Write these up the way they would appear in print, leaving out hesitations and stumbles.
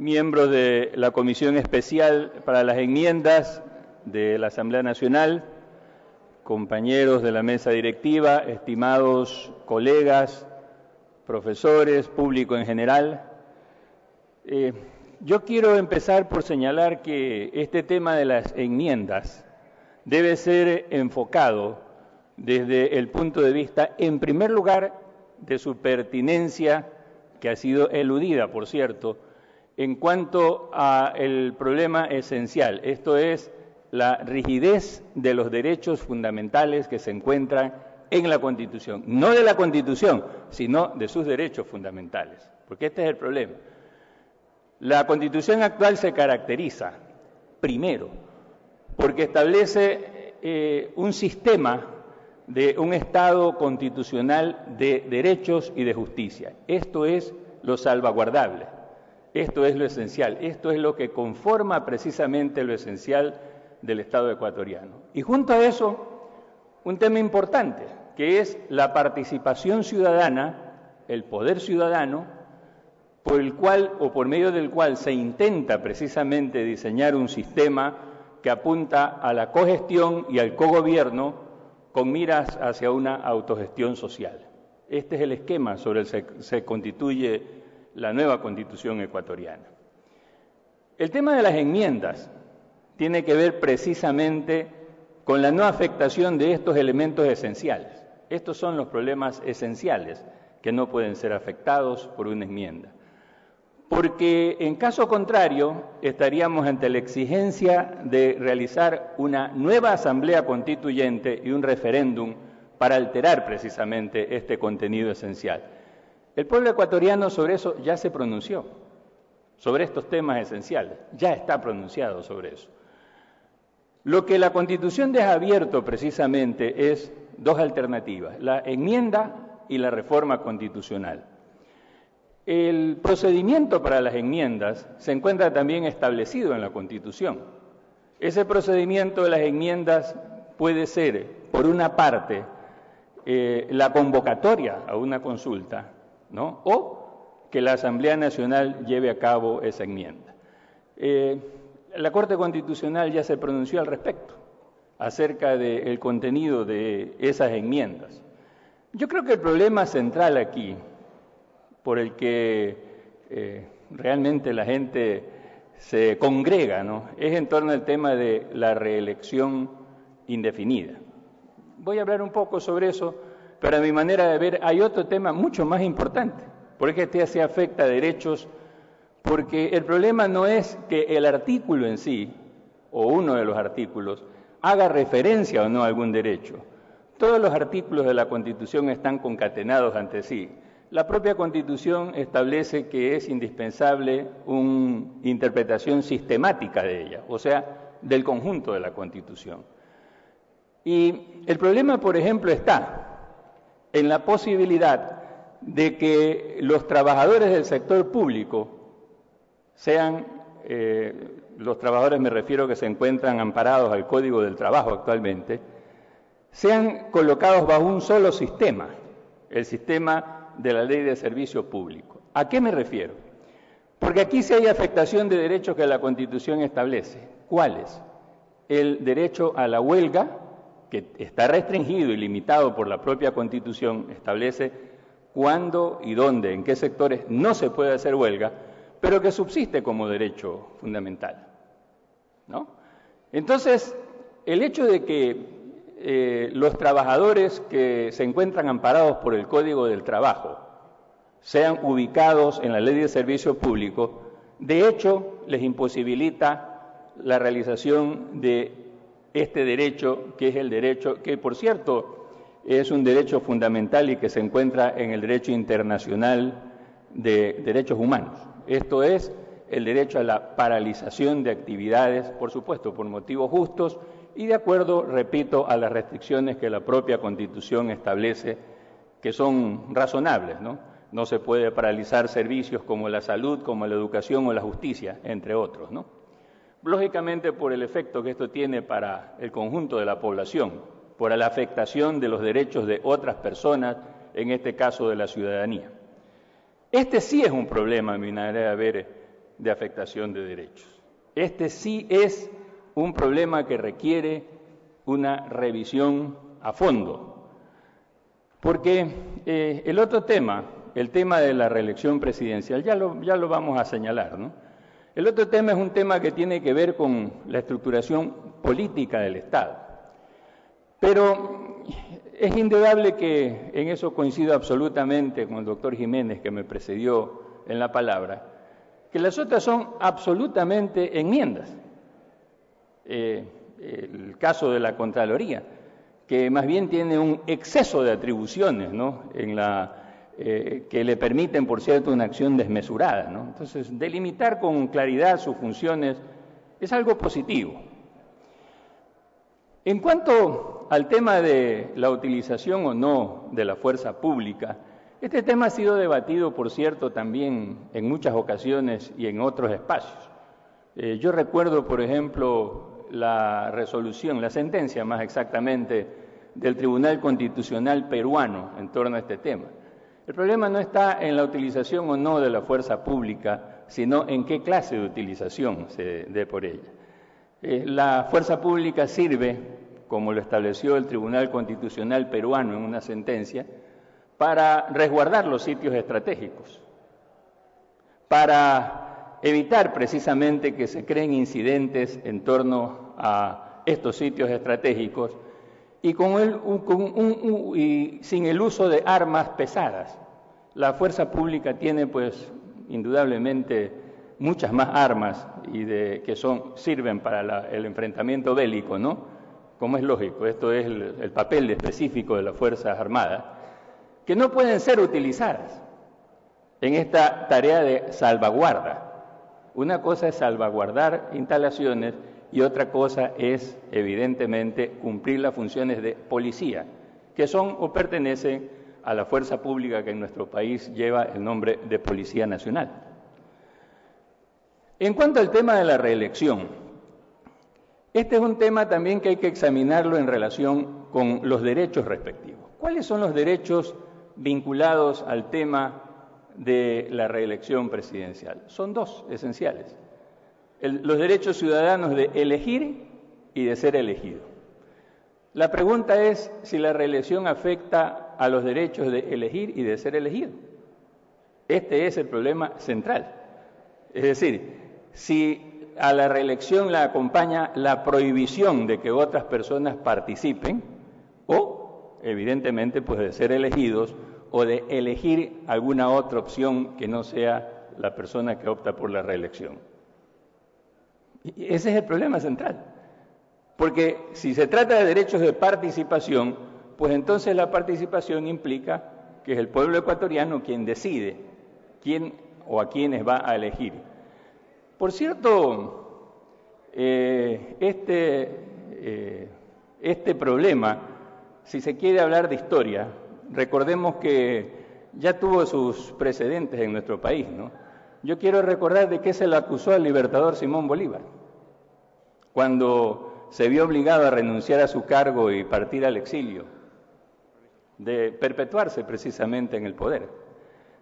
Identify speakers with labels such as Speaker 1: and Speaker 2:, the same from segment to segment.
Speaker 1: miembros de la Comisión Especial para las Enmiendas de la Asamblea Nacional, compañeros de la mesa directiva, estimados colegas, profesores, público en general. Yo quiero empezar por señalar que este tema de las enmiendas debe ser enfocado desde el punto de vista, en primer lugar, de su pertinencia, que ha sido eludida, por cierto, en cuanto al problema esencial, esto es la rigidez de los derechos fundamentales que se encuentran en la Constitución, no de la Constitución, sino de sus derechos fundamentales, porque este es el problema. La Constitución actual se caracteriza, primero, porque establece un sistema de un Estado constitucional de derechos y de justicia. Esto es lo salvaguardable, esto es lo esencial, esto es lo que conforma precisamente lo esencial del Estado ecuatoriano. Y junto a eso, un tema importante, que es la participación ciudadana, el poder ciudadano, por el cual o por medio del cual se intenta precisamente diseñar un sistema que apunta a la cogestión y al cogobierno con miras hacia una autogestión social. Este es el esquema sobre el que se constituye la nueva Constitución ecuatoriana. El tema de las enmiendas tiene que ver precisamente con la no afectación de estos elementos esenciales. Estos son los problemas esenciales que no pueden ser afectados por una enmienda. Porque en caso contrario estaríamos ante la exigencia de realizar una nueva asamblea constituyente y un referéndum para alterar precisamente este contenido esencial. El pueblo ecuatoriano sobre eso ya se pronunció, sobre estos temas esenciales, ya está pronunciado sobre eso. Lo que la Constitución deja abierto precisamente es dos alternativas, la enmienda y la reforma constitucional. El procedimiento para las enmiendas se encuentra también establecido en la Constitución. Ese procedimiento de las enmiendas puede ser, por una parte, la convocatoria a una consulta, ¿no? O que la Asamblea Nacional lleve a cabo esa enmienda. La Corte Constitucional ya se pronunció al respecto, acerca del contenido de esas enmiendas. Yo creo que el problema central aquí, por el que realmente la gente se congrega, ¿no?, es en torno al tema de la reelección indefinida. Voy a hablar un poco sobre eso, pero a mi manera de ver hay otro tema mucho más importante, porque este se afecta a derechos, porque el problema no es que el artículo en sí, o uno de los artículos, haga referencia o no a algún derecho. Todos los artículos de la Constitución están concatenados entre sí. La propia Constitución establece que es indispensable una interpretación sistemática de ella, o sea, del conjunto de la Constitución. Y el problema, por ejemplo, está en la posibilidad de que los trabajadores del sector público sean, los trabajadores me refiero que se encuentran amparados al Código del Trabajo actualmente, sean colocados bajo un solo sistema, el sistema de la Ley de Servicio Público. ¿A qué me refiero? Porque aquí sí hay afectación de derechos que la Constitución establece. ¿Cuáles? El derecho a la huelga, que está restringido y limitado por la propia Constitución, establece cuándo y dónde, en qué sectores no se puede hacer huelga, pero que subsiste como derecho fundamental, ¿no? Entonces, el hecho de que los trabajadores que se encuentran amparados por el Código del Trabajo sean ubicados en la Ley de Servicio Público, de hecho les imposibilita la realización de este derecho, que es el derecho, que por cierto es un derecho fundamental y que se encuentra en el derecho internacional de derechos humanos. Esto es el derecho a la paralización de actividades, por supuesto, por motivos justos y de acuerdo, repito, a las restricciones que la propia Constitución establece, que son razonables, ¿no? No se puede paralizar servicios como la salud, como la educación o la justicia, entre otros, ¿no? Lógicamente, por el efecto que esto tiene para el conjunto de la población, por la afectación de los derechos de otras personas, en este caso de la ciudadanía. Este sí es un problema, a mi manera de ver, de afectación de derechos. Este sí es un problema que requiere una revisión a fondo, porque el otro tema, el tema de la reelección presidencial, ya lo vamos a señalar, ¿no? El otro tema es un tema que tiene que ver con la estructuración política del Estado. Pero es indudable que en eso coincido absolutamente con el doctor Jiménez, que me precedió en la palabra, que las otras son absolutamente enmiendas. El caso de la Contraloría, que más bien tiene un exceso de atribuciones, ¿no?, que le permiten, por cierto, una acción desmesurada, ¿no? Entonces, delimitar con claridad sus funciones es algo positivo. En cuanto al tema de la utilización o no de la fuerza pública, este tema ha sido debatido, por cierto, también en muchas ocasiones y en otros espacios. Yo recuerdo, por ejemplo, la resolución, la sentencia más exactamente, del Tribunal Constitucional peruano en torno a este tema. El problema no está en la utilización o no de la fuerza pública, sino en qué clase de utilización se dé por ella. La fuerza pública sirve, como lo estableció el Tribunal Constitucional peruano en una sentencia, para resguardar los sitios estratégicos, para evitar precisamente que se creen incidentes en torno a estos sitios estratégicos y sin el uso de armas pesadas. La fuerza pública tiene, pues, indudablemente muchas más armas que sirven para el enfrentamiento bélico, ¿no? Como es lógico, esto es el papel específico de las Fuerzas Armadas, que no pueden ser utilizadas en esta tarea de salvaguarda. Una cosa es salvaguardar instalaciones y otra cosa es, evidentemente, cumplir las funciones de policía, que son o pertenecen a la fuerza pública que en nuestro país lleva el nombre de Policía Nacional. En cuanto al tema de la reelección, este es un tema también que hay que examinarlo en relación con los derechos respectivos. ¿Cuáles son los derechos vinculados al tema de la reelección presidencial? Son dos esenciales. Los derechos ciudadanos de elegir y de ser elegido. La pregunta es si la reelección afecta a los derechos de elegir y de ser elegido. Este es el problema central. Es decir, si a la reelección la acompaña la prohibición de que otras personas participen o, evidentemente, pues de ser elegidos o de elegir alguna otra opción que no sea la persona que opta por la reelección. Y ese es el problema central, porque si se trata de derechos de participación, pues entonces la participación implica que es el pueblo ecuatoriano quien decide quién o a quiénes va a elegir. Por cierto, este problema, si se quiere hablar de historia, recordemos que ya tuvo sus precedentes en nuestro país, ¿no? Yo quiero recordar de qué se le acusó al libertador Simón Bolívar, cuando se vio obligado a renunciar a su cargo y partir al exilio, de perpetuarse precisamente en el poder.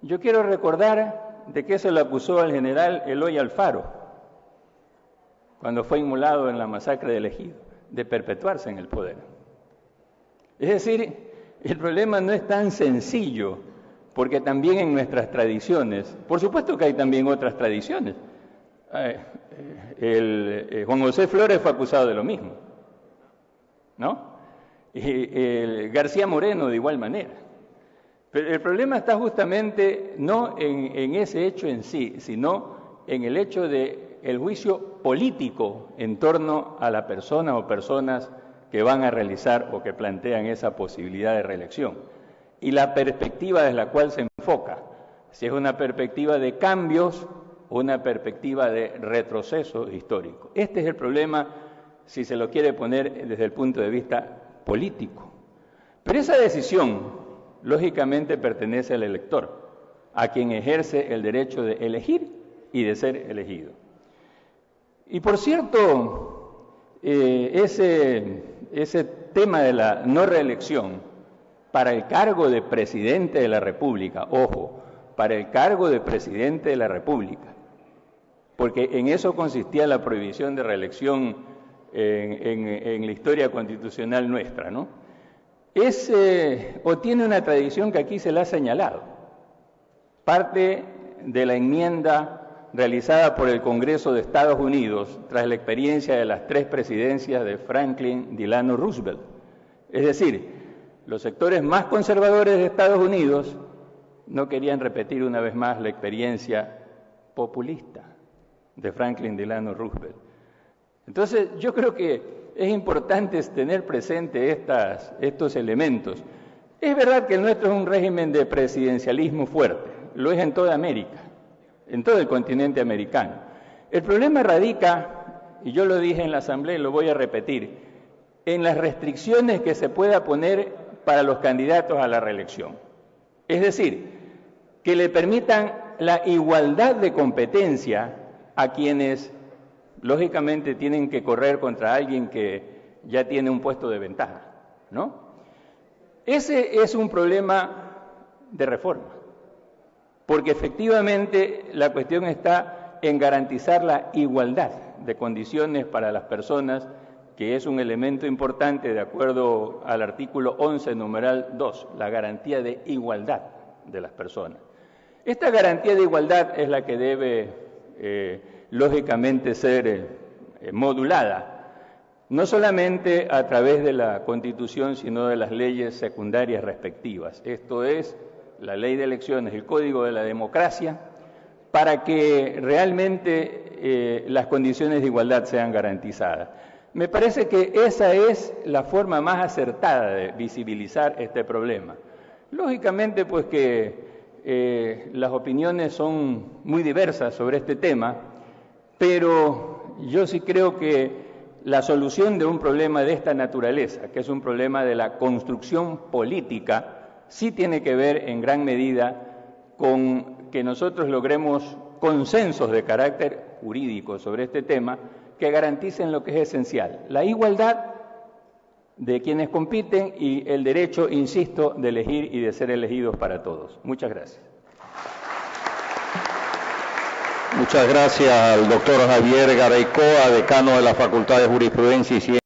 Speaker 1: Yo quiero recordar de qué se le acusó al general Eloy Alfaro, cuando fue inmolado en la masacre de Ejido, de perpetuarse en el poder. Es decir, el problema no es tan sencillo, porque también en nuestras tradiciones, por supuesto que hay también otras tradiciones. Juan José Flores fue acusado de lo mismo, ¿no? García Moreno de igual manera. Pero el problema está justamente no en ese hecho en sí, sino en el hecho de el juicio político en torno a la persona o personas que van a realizar o que plantean esa posibilidad de reelección. Y la perspectiva desde la cual se enfoca, si es una perspectiva de cambios o una perspectiva de retroceso histórico. Este es el problema, si se lo quiere poner desde el punto de vista político. Pero esa decisión, lógicamente, pertenece al elector, a quien ejerce el derecho de elegir y de ser elegido. Y por cierto, ese tema de la no reelección para el cargo de presidente de la República, ojo, para el cargo de presidente de la República, porque en eso consistía la prohibición de reelección en la historia constitucional nuestra, ¿no? O tiene una tradición que aquí se la ha señalado. Parte de la enmienda realizada por el Congreso de Estados Unidos tras la experiencia de las 3 presidencias de Franklin Delano Roosevelt. Es decir, los sectores más conservadores de Estados Unidos no querían repetir una vez más la experiencia populista de Franklin Delano Roosevelt. Entonces, yo creo que es importante tener presente estos elementos. Es verdad que el nuestro es un régimen de presidencialismo fuerte, lo es en toda América, en todo el continente americano. El problema radica, y yo lo dije en la Asamblea y lo voy a repetir, en las restricciones que se pueda poner para los candidatos a la reelección. Es decir, que le permitan la igualdad de competencia a quienes, lógicamente, tienen que correr contra alguien que ya tiene un puesto de ventaja, ¿no? Ese es un problema de reforma, porque efectivamente la cuestión está en garantizar la igualdad de condiciones para las personas, que es un elemento importante de acuerdo al artículo 11, numeral 2, la garantía de igualdad de las personas. Esta garantía de igualdad es la que debe, lógicamente, ser modulada, no solamente a través de la Constitución, sino de las leyes secundarias respectivas. Esto es la ley de elecciones, el Código de la Democracia, para que realmente las condiciones de igualdad sean garantizadas. Me parece que esa es la forma más acertada de visibilizar este problema. Lógicamente, pues que las opiniones son muy diversas sobre este tema, pero yo sí creo que la solución de un problema de esta naturaleza, que es un problema de la construcción política, sí tiene que ver en gran medida con que nosotros logremos consensos de carácter jurídico sobre este tema que garanticen lo que es esencial, la igualdad de quienes compiten y el derecho, insisto, de elegir y de ser elegidos para todos. Muchas gracias.
Speaker 2: Muchas gracias al doctor Javier Garaycoa, decano de la Facultad de Jurisprudencia y Ciencias.